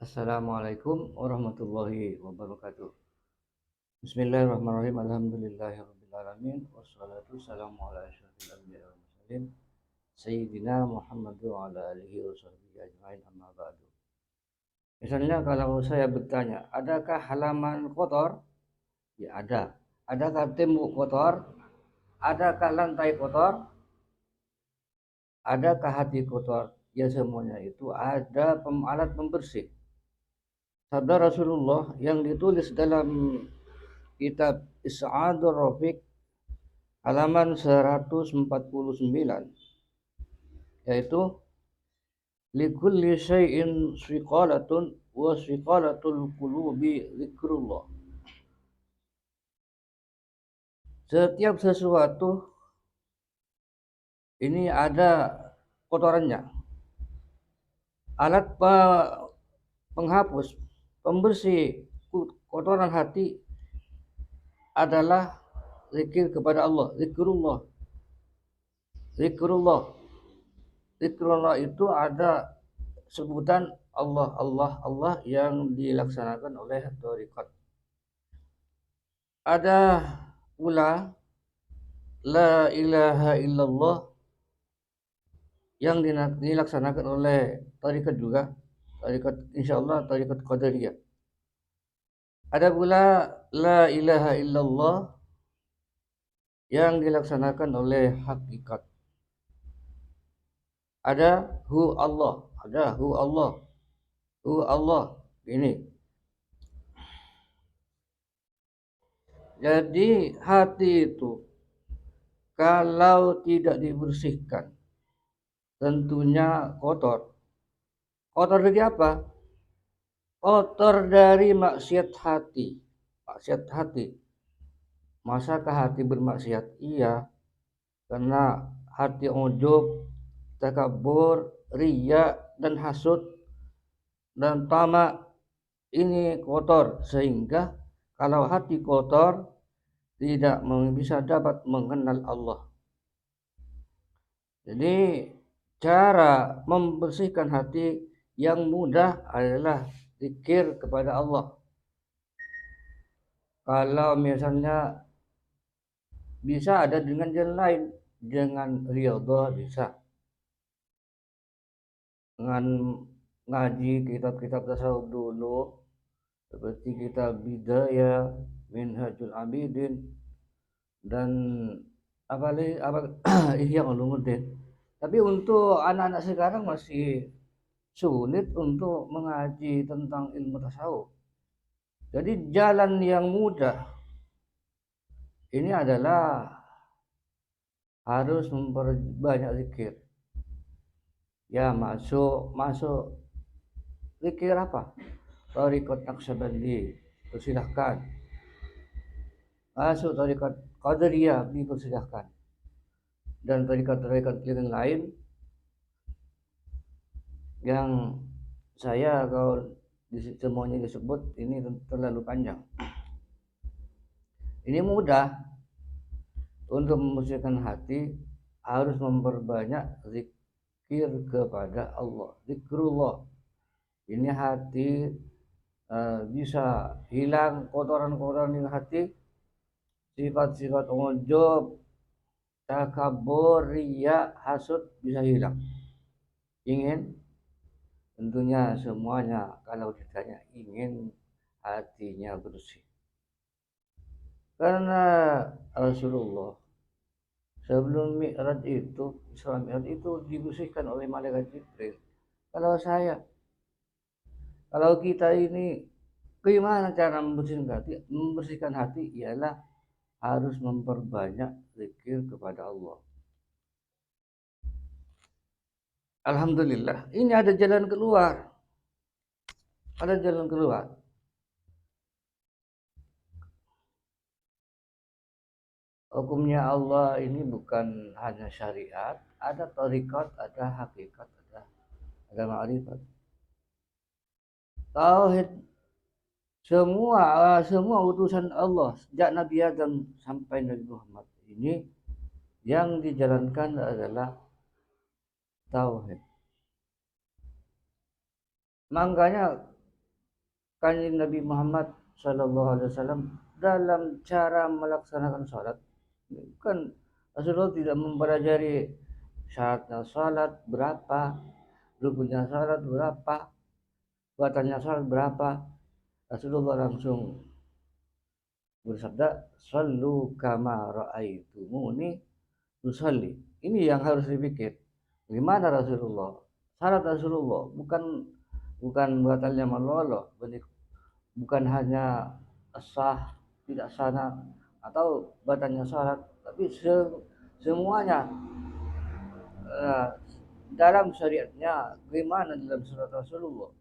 Assalamualaikum warahmatullahi wabarakatuh. Bismillahirrahmanirrahim. Alhamdulillahirrahmanirrahim. Wassalatu wassalamu ala asyrafil anbiya'i wal mursalin Sayyidina Muhammad wa ala alihi wa sahbihi ajma'in amma ba'du. Misalnya kalau saya bertanya, adakah halaman kotor? Ya ada. Adakah tembok kotor? Adakah lantai kotor? Adakah hati kotor? Ya semuanya itu ada alat pembersih. Sabda Rasulullah yang ditulis dalam kitab Is'adur Rafiq halaman 149, yaitu likulli syai'in shiqalatun wa shiqalatul qulubi zikrullah. Setiap sesuatu ini ada kotorannya. Alat penghapus, pembersih kotoran hati adalah zikir kepada Allah, zikrullah. Zikrullah. Zikrullah itu ada sebutan Allah, Allah, Allah yang dilaksanakan oleh thariqat. Ada pula la ilaha illallah yang dilaksanakan oleh thariqat juga, thariqat insyaallah thariqat qadariyah. Ada pula la ilaha illallah yang dilaksanakan oleh hakikat. Ada hu Allah, ada hu Allah, hu Allah. Ini. Jadi hati itu kalau tidak dibersihkan tentunya kotor. Kotor dari apa? Kotor dari maksiat hati. Maksiat hati. Masakah hati bermaksiat? Iya. Karena hati ujub, takabur, riya dan hasud dan tamak ini kotor, sehingga kalau hati kotor tidak bisa dapat mengenal Allah. Jadi cara membersihkan hati yang mudah adalah zikir kepada Allah. Kalau misalnya bisa ada dengan jalan lain, dengan riyadhah bisa. Dengan ngaji kitab-kitab tasawuf dulu, seperti kitab Bidayah, Minhajul Abidin, dan Ihya Ulumuddin. Tapi untuk anak-anak sekarang masih sulit untuk mengaji tentang ilmu tasawuf. Jadi jalan yang mudah ini adalah harus memperbanyak zikir. Ya masuk zikir apa? Thariqat Naqsyabandi, persilahkan. Masuk thariqat Qadariyah, dipersilahkan. Dan thariqat-thariqat yang lain yang saya kalau semuanya disebut ini terlalu panjang. Ini mudah. Untuk membersihkan hati harus memperbanyak zikir kepada Allah, zikrullah. Ini hati bisa hilang kotoran-kotoran di hati, sifat-sifat ujub, takabur, riya, hasud bisa hilang. Ingin? Tentunya semuanya kalau ditanya ingin hatinya bersih. Karena Rasulullah sebelum Mi'raj itu, Isra Mi'raj itu dibersihkan oleh malaikat Jibril. Kalau kita ini bagaimana cara membersihkan hati? Membersihkan hati ialah harus memperbanyak zikir kepada Allah. Alhamdulillah, ini ada jalan keluar. Ada jalan keluar. Hukumnya Allah ini bukan hanya syariat, ada tarikat, ada hakikat, ada ma'rifat. Tauhid semua utusan Allah sejak Nabi Adam sampai Nabi Muhammad ini yang dijalankan adalah tauhid. Makanya Kanjeng Nabi Muhammad Sallallahu Alaihi Wasallam dalam cara melaksanakan sholat. Kan Rasulullah tidak mempelajari syaratnya sholat berapa, rukunnya sholat berapa, batalnya sholat berapa. Rasulullah langsung bersabda, "Shallu kama ra'aitumuni usolli." Ini yang harus dipikir. Gimana Rasulullah? Syarat Rasulullah bukan batalnya melolo, bukan hanya sah tidak sana atau batalnya syarat, tapi semuanya uh, dalam syariatnya bagaimana dalam syarat Rasulullah,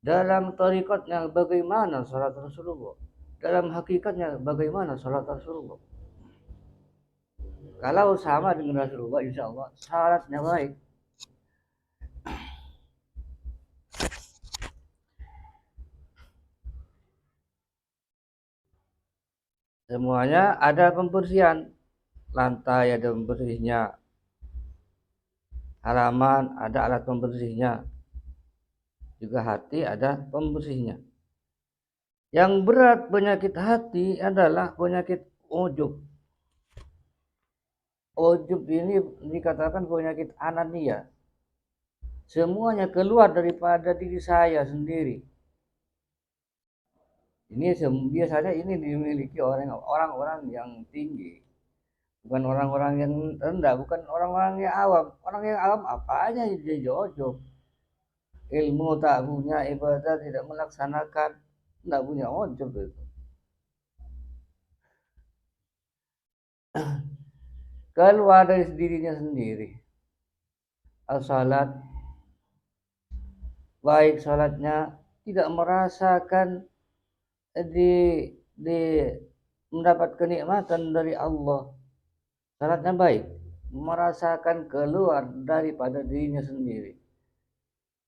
dalam tarikatnya bagaimana syarat Rasulullah, dalam hakikatnya bagaimana syarat Rasulullah. Kalau sama dengan Rasulullah, insya Allah syaratnya baik. Semuanya ada pembersihan, lantai ada pembersihnya, halaman ada alat pembersihnya, juga hati ada pembersihnya. Yang berat penyakit hati adalah penyakit ujub. Ujub ini dikatakan penyakit anania. Semuanya keluar daripada diri saya sendiri. Ini biasanya ini dimiliki orang-orang yang tinggi. Bukan orang-orang yang rendah, bukan orang-orang yang awam. Orang yang awam apa aja dia ujub. Ilmu tak punya, ibadah tidak melaksanakan, tidak punya ujub itu. Keluar dari dirinya sendiri. Salat baik salatnya tidak merasakan di mendapat kenikmatan dari Allah. Salatnya baik, merasakan keluar daripada dirinya sendiri.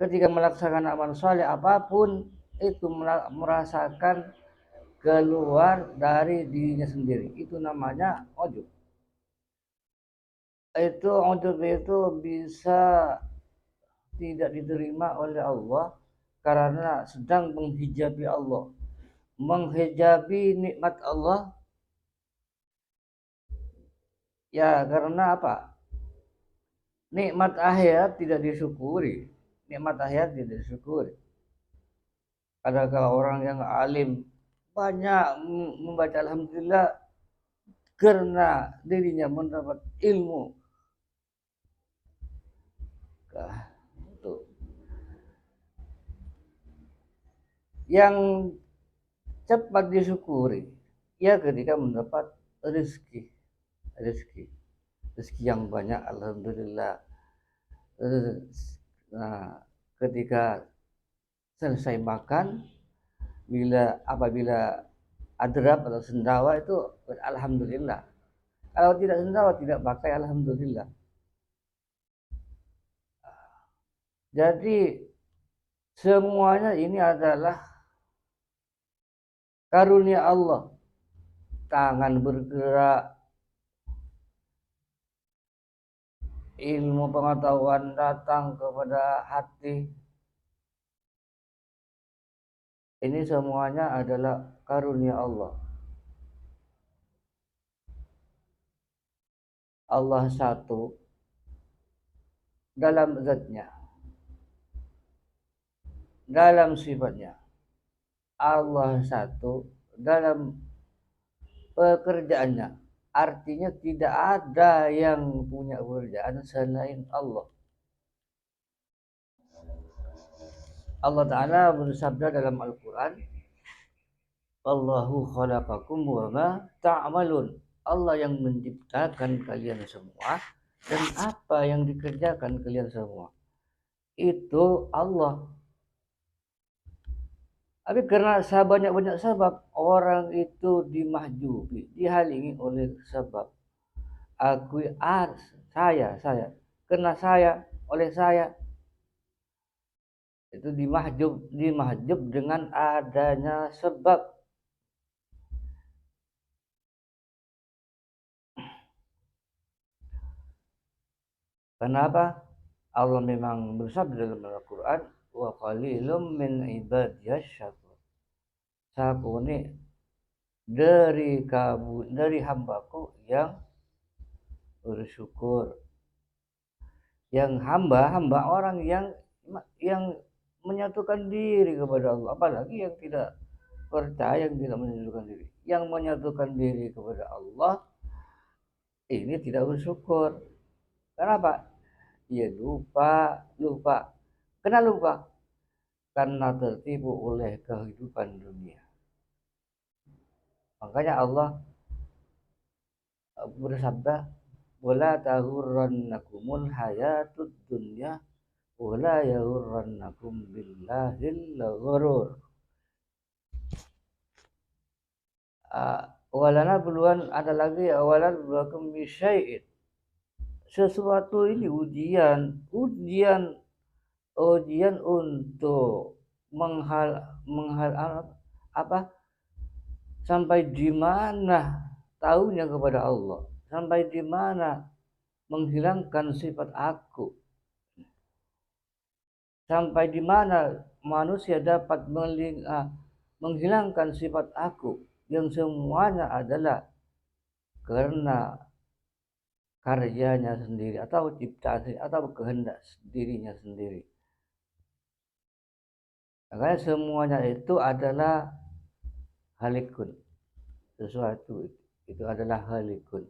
Ketika melaksanakan amal saleh apapun itu merasakan keluar dari dirinya sendiri. Itu namanya ujub. Ujub itu bisa tidak diterima oleh Allah karena sedang menghijabi Allah, menghijabi nikmat Allah. Ya karena apa? Nikmat akhirat tidak disyukuri. Nikmat akhirat tidak disyukuri. Adakah orang yang alim banyak membaca alhamdulillah karena dirinya mendapat ilmu. Itu. Yang cepat disyukuri ya ketika mendapat rezeki yang banyak, alhamdulillah. Nah, ketika selesai makan, apabila adrab atau sendawa itu alhamdulillah. Kalau tidak sendawa tidak pakai alhamdulillah. Jadi semuanya ini adalah karunia Allah. Tangan bergerak, ilmu pengetahuan datang kepada hati. Ini semuanya adalah karunia Allah. Allah satu dalam zatnya, dalam sifatnya. Allah satu dalam pekerjaannya. Artinya tidak ada yang punya pekerjaan selain Allah. Allah Ta'ala bersabda dalam Al-Quran, Allahu khalaqakum wa ma ta'malun. Allah yang menciptakan kalian semua dan apa yang dikerjakan kalian semua. Itu Allah. Tapi karena banyak sebab, orang itu dimahjubi, dihalangi oleh sebab. Saya, karena saya, oleh saya. Itu dimahjub dengan adanya sebab. Kenapa? Allah memang bersabda dalam Al-Quran, wa qalilum min ibadiyasy syakur. sakuni dari hambaku yang bersyukur. Yang hamba orang yang menyatukan diri kepada Allah, apalagi yang tidak percaya, yang tidak menyatukan diri. Yang menyatukan diri kepada Allah ini tidak bersyukur. Kenapa? Ia lupa. Kenapa lupa? Karena tertipu oleh kehidupan dunia. Makanya Allah bersabda, wala tahurrannakumul hayatud dunya wala yahurrannakum billahil ghurur. Walana buluan ada lagi awalan buluakum bisyai'in. Sesuatu ini ujian untuk menghal apa, sampai di mana tahunya kepada Allah, sampai di mana menghilangkan sifat aku, sampai di mana manusia dapat menghilangkan sifat aku, yang semuanya adalah karena karyanya sendiri atau ciptaan atau kehendak dirinya sendiri. Makanya semuanya itu adalah halikun. Sesuatu itu adalah halikun.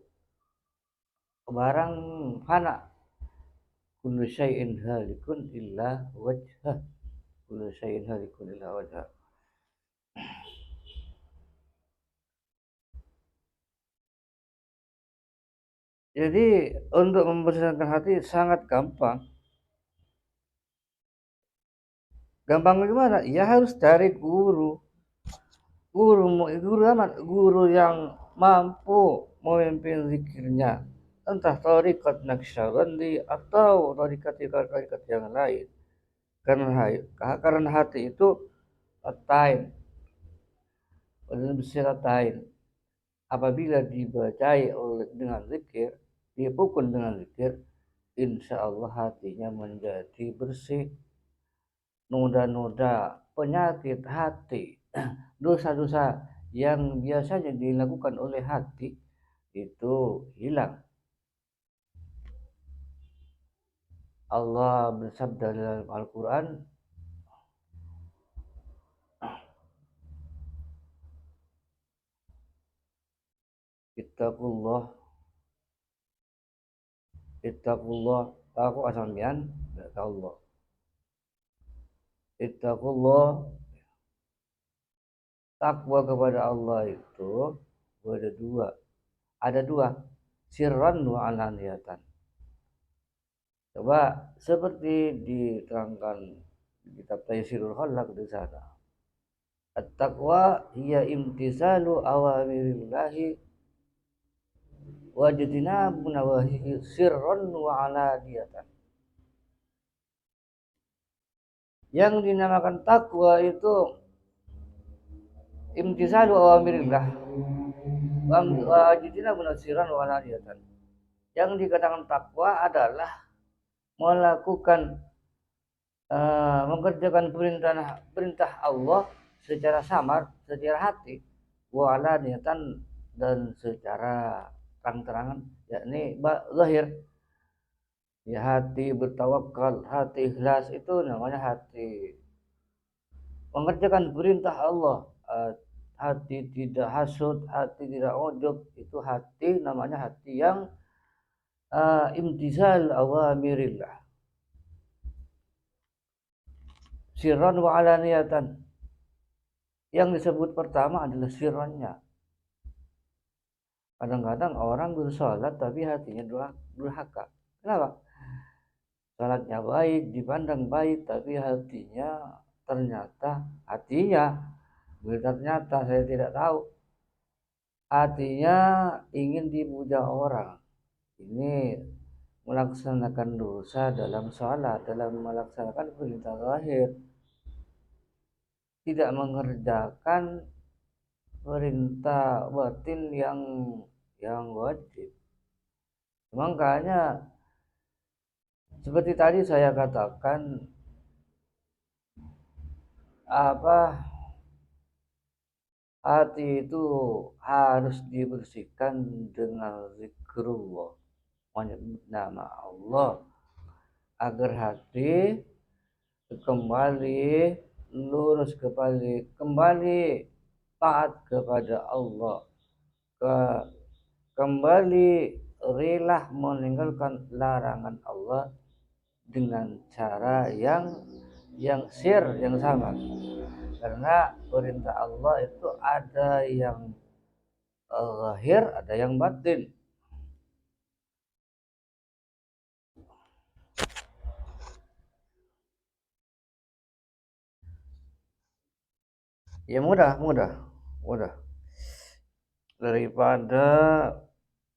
Barang fana. Kullu syai'in halikun illa wajhah. Kullu syai'in halikun illa wajhah. Jadi untuk membersihkan hati sangat gampang. Gampang gimana? Ya harus cari guru. Guru yang mampu memimpin zikirnya. Entah tarikat Naqsyabandi atau tarikat yang lain. Karena hati itu time. Bersiratain. Apabila dibacai dengan zikir, dipukul dengan zikir, insya Allah hatinya menjadi bersih. Noda-noda penyakit hati, dosa-dosa yang biasanya dilakukan oleh hati itu hilang. Allah bersabda dalam Al-Quran, Ittaqullah, aku asambian, Allah. Ittaqullah, takwa kepada Allah itu ada dua, sirran wa alaniyatan. Coba seperti diterangkan di kitab Taysirul Khalaq di sana. At-taqwa hiya imtisalu awamirillahi wa jitinabu nawahihi sirran wa alaniyatan. Yang dinamakan takwa itu imtisalu awamirillah wa jitinabu sirran wa alaniyatan. Yang dikatakan takwa adalah melakukan mengerjakan perintah Allah secara samar, secara hati, wala niatan, dan secara terang-terangan, yakni zahir. Ya, hati bertawakal, hati ikhlas, itu namanya hati mengerjakan perintah Allah. Hati tidak hasud, hati tidak ujub, itu hati namanya hati yang imtizal awamirillah. Sirran wa alaniyatan. Yang disebut pertama adalah sirrannya. Kadang-kadang orang bersalat tapi hatinya durhaka. Kenapa? Salatnya baik, dipandang baik, tapi hatinya saya tidak tahu. Hatinya ingin dipuja orang. Ini melaksanakan dosa dalam salat, dalam melaksanakan perintah zahir. Tidak mengerjakan perintah batin yang wajib. Makanya seperti tadi saya katakan, hati itu harus dibersihkan dengan zikrullah, menyebut nama Allah, agar hati kembali lurus, kembali taat kepada Allah, ke kembali rela meninggalkan larangan Allah dengan cara yang yang sama. Karena perintah Allah itu ada yang zahir, ada yang batin. Ya mudah daripada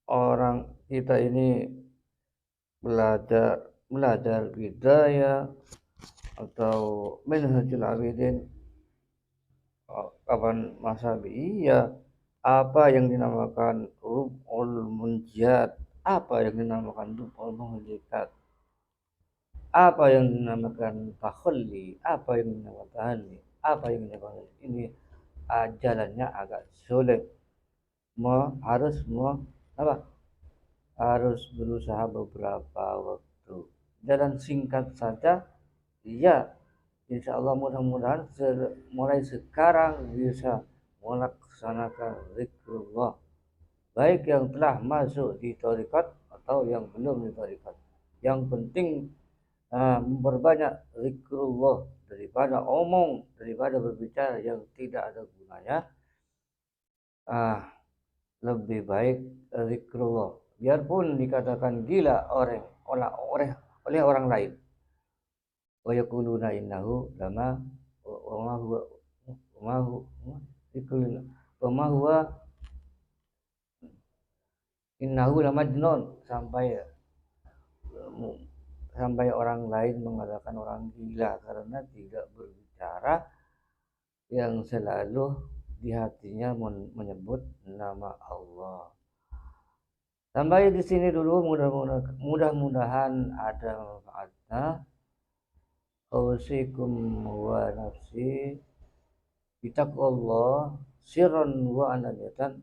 orang kita ini belajar belajar budaya atau manhajul abidin kapan masa iya, apa yang dinamakan rub'ul munjat, apa yang dinamakan rub'ul muhlikat, apa yang dinamakan takhalli, apa yang dinamakan tahani, apa yang dinamakan ini, jalannya agak sulit. Harus apa harus berusaha beberapa waktu. Jalan singkat saja, iya, insya Allah mudah-mudahan mulai sekarang bisa melaksanakan zikrullah, baik yang telah masuk di tarekat atau yang belum di tarekat. Yang penting memperbanyak zikrullah, daripada berbicara yang tidak ada gunanya. Lebih baik zikrullah, biarpun dikatakan gila oleh orang lain. Wa yaquluna innahu lama wa ma huwa wa ma huwa zikrullah wa ma huwa innahu lamajnun, sampai orang lain mengatakan orang gila karena tidak berbicara yang selalu di hatinya menyebut nama Allah. Sampai di sini dulu, mudah-mudahan ada manfaatnya. Ausikum wa nafsi bitaqwallah sirran wa alaniyatan.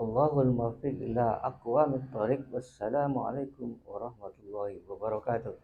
Allahul muwaffiq ila aqwamit thoriq. Wassalamu alaikum warahmatullahi wabarakatuh.